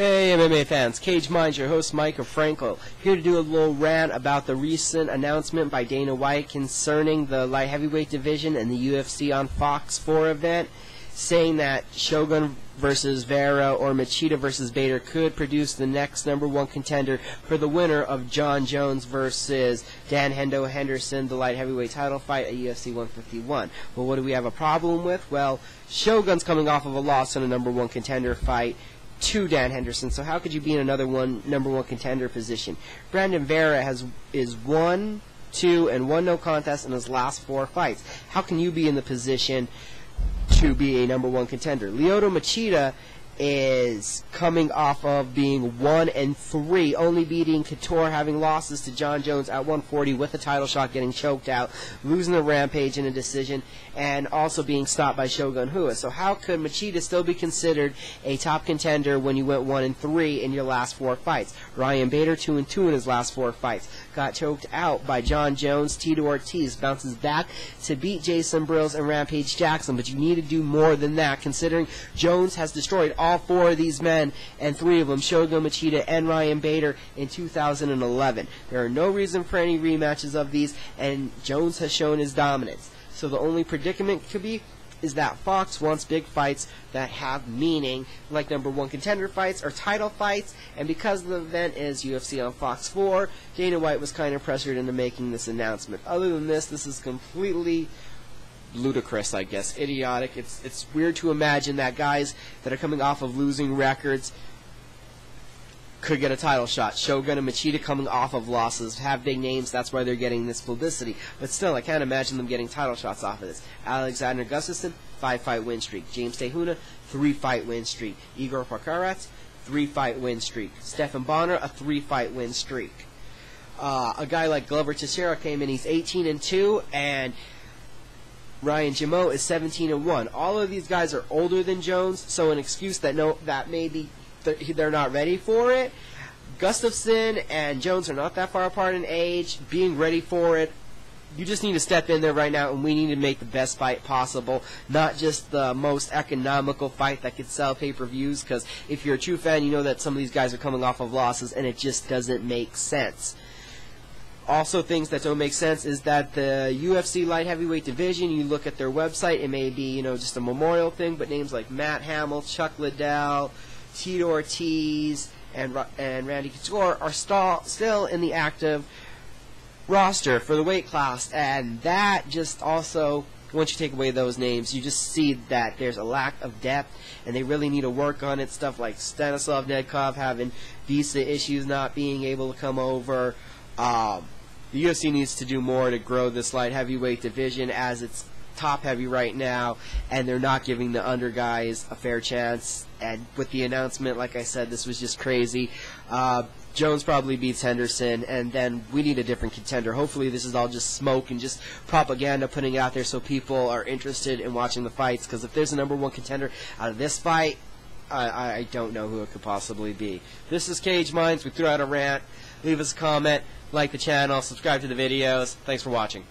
Hey MMA fans, Cage Minds, your host Mike of Frankel, here to do a little rant about the recent announcement by Dana White concerning the light heavyweight division and the UFC on Fox 4 event, saying that Shogun versus Vera or Machida versus Bader could produce the next #1 contender for the winner of Jon Jones versus Henderson, the light heavyweight title fight at UFC 151. Well, what do we have a problem with? Well, Shogun's coming off of a loss in a #1 contender fight to Dan Henderson, so how could you be in another #1 contender position? Brandon Vera is 1-2 and 1 no contest in his last 4 fights. How can you be in the position to be a #1 contender? Lyoto Machida is coming off of being 1-3, only beating Couture, having losses to Jon Jones at 140 with a title shot, getting choked out, losing the Rampage in a decision, and also being stopped by Shogun Huna. So how could Machida still be considered a top contender when you went 1-3 in your last 4 fights? Ryan Bader 2-2 in his last 4 fights. Got choked out by Jon Jones. Tito Ortiz bounces back to beat Jason Brills and Rampage Jackson, but you need to do more than that, considering Jones has destroyed all 4 of these men, and 3 of them, Shogun, Machida, and Ryan Bader, in 2011. There are no reason for any rematches of these, and Jones has shown his dominance. So the only predicament could be is that Fox wants big fights that have meaning, like #1 contender fights or title fights, and because the event is UFC on Fox 4, Dana White was kind of pressured into making this announcement. Other than this is completely ludicrous, I guess, idiotic. It's weird to imagine that guys that are coming off of losing records could get a title shot. Shogun and Machida coming off of losses, have big names, that's why they're getting this publicity. But still, I can't imagine them getting title shots off of this. Alexander Gustafsson, 5-fight win streak. James Huna, 3-fight win streak. Igor Parkaratz, 3-fight win streak. Stephan Bonnar, a 3-fight win streak. A guy like Glover Teixeira came in, he's 18-2, and Ryan Jamo is 17-1. All of these guys are older than Jones, so an excuse that maybe they're not ready for it. Gustafsson and Jones are not that far apart in age. Being ready for it, you just need to step in there right now, and we need to make the best fight possible, not just the most economical fight that could sell pay-per-views, because if you're a true fan, you know that some of these guys are coming off of losses, and it just doesn't make sense. Also, things that don't make sense is that the UFC light heavyweight division, you look at their website, it may be, just a memorial thing, but names like Matt Hamill, Chuck Liddell, Tito Ortiz, and Randy Couture are still in the active roster for the weight class, and that just also, once you take away those names, you just see that there's a lack of depth, and they really need to work on it. Stuff like Stanislav Nedkov having visa issues, not being able to come over. The UFC needs to do more to grow this light heavyweight division, as it's top heavy right now, and they're not giving the under guys a fair chance. And with the announcement, like I said, this was just crazy. Jones probably beats Henderson, and then we need a different contender. Hopefully this is all just smoke and just propaganda putting it out there so people are interested in watching the fights, because if there's a #1 contender out of this fight, I don't know who it could possibly be. This is Cage Minds. We threw out a rant. Leave us a comment, like the channel, subscribe to the videos. Thanks for watching.